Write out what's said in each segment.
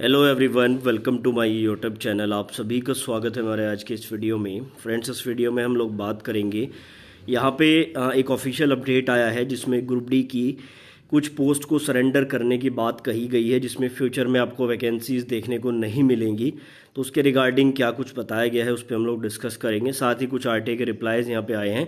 Hello everyone, welcome to my YouTube channel. आप सभी का स्वागत है हमारे आज के इस वीडियो में। फ्रेंड्स, इस वीडियो में हम लोग बात करेंगे, यहाँ पे एक ऑफिशियल अपडेट आया है जिसमें ग्रुप डी की कुछ पोस्ट को सरेंडर करने की बात कही गई है, जिसमें फ्यूचर में आपको वैकेंसीज़ देखने को नहीं मिलेंगी। तो उसके रिगार्डिंग क्या कुछ बताया गया है उस पर हम लोग डिस्कस करेंगे। साथ ही कुछ आरटीआई के रिप्लाईज यहाँ पे आए हैं,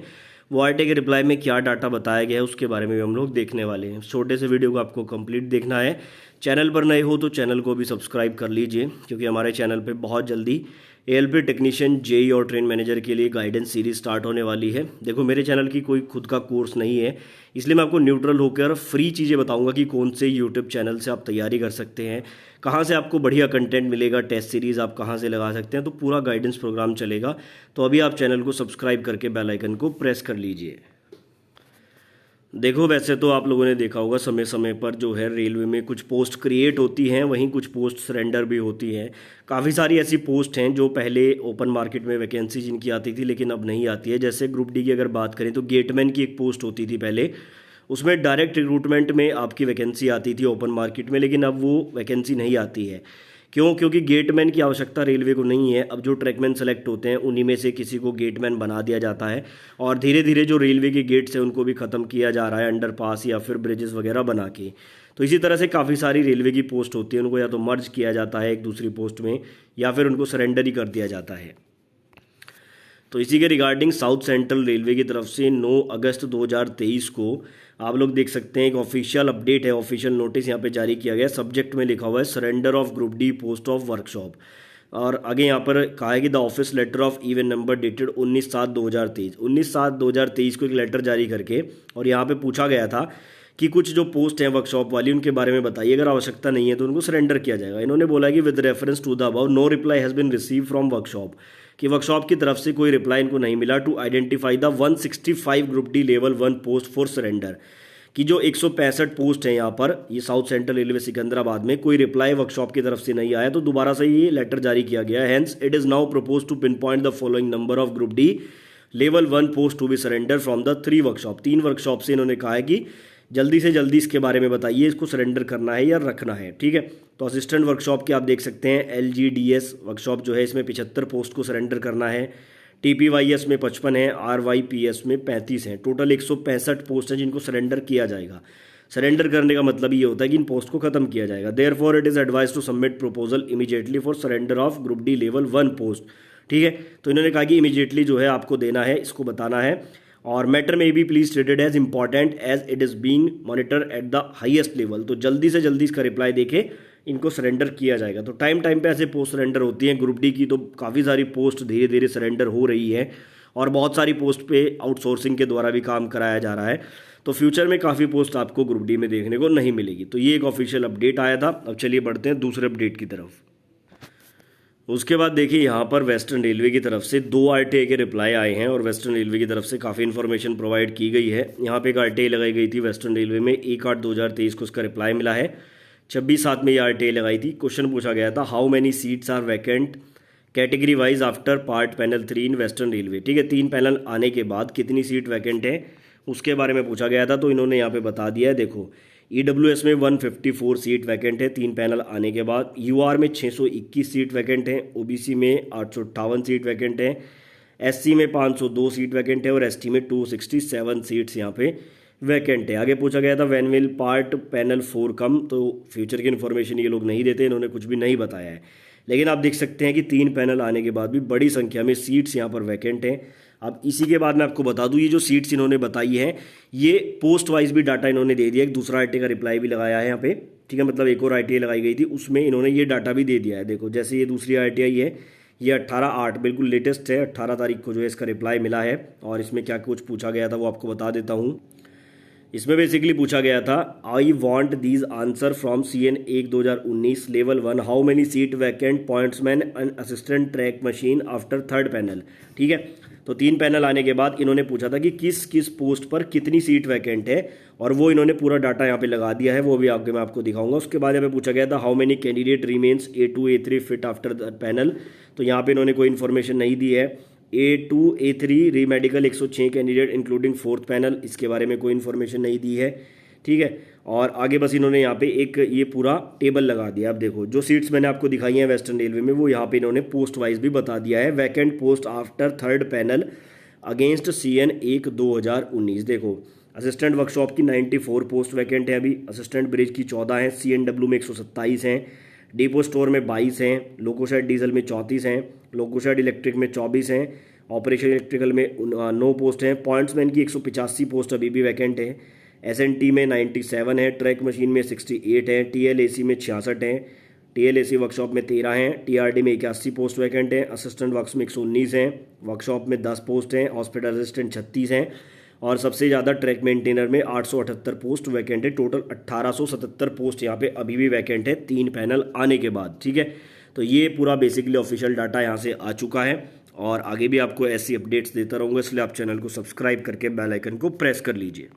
वो आरटीआई के रिप्लाई में क्या डाटा बताया गया है उसके बारे में भी हम लोग देखने वाले हैं। छोटे से वीडियो को आपको कंप्लीट देखना है। चैनल पर नए हो तो चैनल को भी सब्सक्राइब कर लीजिए, क्योंकि हमारे चैनल पे बहुत जल्दी एएलपी टेक्नीशियन, जेई और ट्रेन मैनेजर के लिए गाइडेंस सीरीज स्टार्ट होने वाली है। देखो, मेरे चैनल की कोई खुद का कोर्स नहीं है, इसलिए मैं आपको न्यूट्रल होकर फ्री चीज़ें बताऊंगा कि कौन से यूट्यूब चैनल से आप तैयारी कर सकते हैं, कहाँ से आपको बढ़िया कंटेंट मिलेगा, टेस्ट सीरीज़ आप कहाँ से लगा सकते हैं। तो पूरा गाइडेंस प्रोग्राम चलेगा। तो अभी आप चैनल को सब्सक्राइब करके बेल आइकन को प्रेस कर लीजिए। देखो, वैसे तो आप लोगों ने देखा होगा समय समय पर जो है रेलवे में कुछ पोस्ट क्रिएट होती हैं, वहीं कुछ पोस्ट सरेंडर भी होती हैं। काफ़ी सारी ऐसी पोस्ट हैं जो पहले ओपन मार्केट में वैकेंसी जिनकी आती थी लेकिन अब नहीं आती है। जैसे ग्रुप डी की अगर बात करें तो गेटमैन की एक पोस्ट होती थी पहले, उसमें डायरेक्ट रिक्रूटमेंट में आपकी वैकेंसी आती थी ओपन मार्केट में, लेकिन अब वो वैकेंसी नहीं आती है। क्यों? क्योंकि गेटमैन की आवश्यकता रेलवे को नहीं है। अब जो ट्रैकमैन सेलेक्ट होते हैं उन्हीं में से किसी को गेटमैन बना दिया जाता है, और धीरे धीरे जो रेलवे के गेट्स हैं उनको भी ख़त्म किया जा रहा है, अंडरपास या फिर ब्रिजेस वगैरह बना के। तो इसी तरह से काफ़ी सारी रेलवे की पोस्ट होती है, उनको या तो मर्ज किया जाता है एक दूसरी पोस्ट में, या फिर उनको सरेंडर ही कर दिया जाता है। तो इसी के रिगार्डिंग साउथ सेंट्रल रेलवे की तरफ से 9 अगस्त 2023 को आप लोग देख सकते हैं एक ऑफिशियल अपडेट है, ऑफिशियल नोटिस यहाँ पे जारी किया गया है। सब्जेक्ट में लिखा हुआ है surrender of group D post of workshop, और आगे यहाँ पर कहा है कि the office letter of even number dated 19/7/2023। 19/7/2023 को एक लेटर जारी करके, और यहाँ पे पूछा गया था कि कुछ जो पोस्ट हैं वर्कशॉप वाली उनके बारे में बताइए, अगर आवश्यकता नहीं है तो उनको सरेंडर किया जाएगा। इन्होंने बोला कि with reference to the above no reply has been receive from workshop, कि वर्कशॉप की तरफ से कोई रिप्लाई इनको नहीं मिला to identify the 165 group D level 1 post for surrender, कि जो 165 पोस्ट हैं यहाँ पर, ये साउथ सेंट्रल रेलवे सिकंदराबाद में, कोई रिप्लाई वर्कशॉप की तरफ से नहीं आया। तो दोबारा से ये लेटर जारी किया गया है। Hence it is now propose to pin point the following number of group D level 1 post to be surrender from the 3 workshop. 3 workshop से इन्होंने कहा है कि जल्दी से जल्दी इसके बारे में बताइए, इसको सरेंडर करना है या रखना है। ठीक है, तो असिस्टेंट वर्कशॉप के आप देख सकते हैं LGDS वर्कशॉप जो है, इसमें 75 पोस्ट को सरेंडर करना है। TPYS में 55 है, RYPS में 35 हैं। टोटल 165 पोस्ट हैं जिनको सरेंडर किया जाएगा। सरेंडर करने का मतलब ये होता है कि इन पोस्ट को खत्म किया जाएगा। Therefore it is advise to submit proposal immediately for surrender of group D level 1 post. ठीक है, तो इन्होंने कहा कि इमीडिएटली जो है आपको देना है, इसको बताना है। और मैटर में be please treated as important as it is being monitor at the highest level. तो जल्दी से जल्दी इसका रिप्लाई देके इनको सरेंडर किया जाएगा। तो टाइम टाइम पे ऐसे पोस्ट सरेंडर होती हैं ग्रुप डी की, तो काफ़ी सारी पोस्ट धीरे धीरे सरेंडर हो रही है, और बहुत सारी पोस्ट पे आउटसोर्सिंग के द्वारा भी काम कराया जा रहा है। तो फ्यूचर में काफ़ी पोस्ट आपको ग्रुप डी में देखने को नहीं मिलेगी। तो ये एक ऑफिशियल अपडेट आया था। अब चलिए बढ़ते हैं दूसरे अपडेट की तरफ। उसके बाद देखिए, यहाँ पर वेस्टर्न रेलवे की तरफ से 2 आरटीआई के रिप्लाई आए हैं, और वेस्टर्न रेलवे की तरफ से काफ़ी इन्फॉर्मेशन प्रोवाइड की गई है। यहाँ पे एक आरटीआई लगाई गई थी वेस्टर्न रेलवे में, 1/8/2023 को उसका रिप्लाई मिला है। 26/7 में ये आरटीआई लगाई थी। क्वेश्चन पूछा गया था, how many seats are vacant category wise after part panel 3 in Western Railway. ठीक है, 3 पैनल आने के बाद कितनी सीट वैकेंट है उसके बारे में पूछा गया था। तो इन्होंने यहाँ पे बता दिया है। देखो, EWS में 154 सीट वैकेंट है 3 पैनल आने के बाद। UR में 621 सीट वैकेंट है। OBC में 858 सीट वैकेंट है। SC में 502 सीट वैकेंट है, और ST में 267 सीट्स यहाँ पे वैकेंट है। आगे पूछा गया था व्हेन विल पार्ट पैनल 4 कम। तो फ्यूचर की इन्फॉर्मेशन ये लोग नहीं देते, इन्होंने कुछ भी नहीं बताया है। लेकिन आप देख सकते हैं कि 3 पैनल आने के बाद भी बड़ी संख्या में सीट्स यहाँ पर वैकेंट हैं। अब इसी के बाद मैं आपको बता दूं, ये जो सीट्स इन्होंने बताई हैं ये पोस्ट वाइज भी डाटा इन्होंने दे दिया। एक दूसरा आरटीआई का रिप्लाई भी लगाया है यहाँ पे। ठीक है, मतलब एक और आरटीआई लगाई गई थी, उसमें इन्होंने ये डाटा भी दे दिया है। देखो, जैसे ये दूसरी आरटीआई है, ये 18/8 बिल्कुल लेटेस्ट है, 18 तारीख को जो है इसका रिप्लाई मिला है। और इसमें क्या कुछ पूछा गया था वो आपको बता देता हूँ। इसमें बेसिकली पूछा गया था, I want these answer from CN 1/2019 level 1, how many seat vacant pointsman and assistant track machine after 3rd panel. ठीक है, तो 3 पैनल आने के बाद इन्होंने पूछा था कि किस किस पोस्ट पर कितनी सीट वैकेंट है, और वो इन्होंने पूरा डाटा यहाँ पे लगा दिया है, वो भी आगे मैं आपको दिखाऊंगा। उसके बाद यहाँ पे पूछा गया था, how many candidate remains A2 A3 fit after the panel. तो यहाँ पे इन्होंने कोई इन्फॉर्मेशन नहीं दी है। A2 A3 री medical 106 candidate including 4th panel, इसके बारे में कोई इन्फॉर्मेशन नहीं दी है। ठीक है, और आगे बस इन्होंने यहाँ पे एक ये पूरा टेबल लगा दिया। अब देखो जो सीट्स मैंने आपको दिखाई हैं वेस्टर्न रेलवे में, वो यहाँ पे इन्होंने पोस्ट वाइज भी बता दिया है। Vacant post after third panel against CN 1/2019। देखो असिस्टेंट वर्कशॉप की 94 पोस्ट वैकेंट है अभी, असिस्टेंट ब्रिज की 14 हैं, CNW में 127 हैं, डिपो स्टोर में 22 हैं, लोकोशेड डीजल में 34 हैं, लोकोशेड इलेक्ट्रिक में 24 हैं, ऑपरेशन इलेक्ट्रिकल में 9 पोस्ट हैं, पॉइंट्समैन की 185 पोस्ट अभी भी वैकेंट है, SNT में 97 है, ट्रैक मशीन में 68 है, TLAC में 66 हैं, TLAC वर्कशॉप में 13 हैं, TRD में 81 पोस्ट वैकेंट हैं, असिस्टेंट वर्क्स में 119 हैं, वर्कशॉप में 10 पोस्ट हैं, हॉस्पिटल असिस्टेंट 36 हैं, और सबसे ज़्यादा ट्रैक मेंटेनर में 878 पोस्ट वैकेंट है। टोटल 1877 पोस्ट यहाँ पे अभी भी वैकेंट है 3 पैनल आने के बाद, ठीक है। तो ये पूरा बेसिकली ऑफिशियल डाटा यहाँ से आ चुका है, और आगे भी आपको ऐसी अपडेट्स देता रहूँगा, इसलिए आप चैनल को सब्सक्राइब करके बेल आइकन को प्रेस कर लीजिए।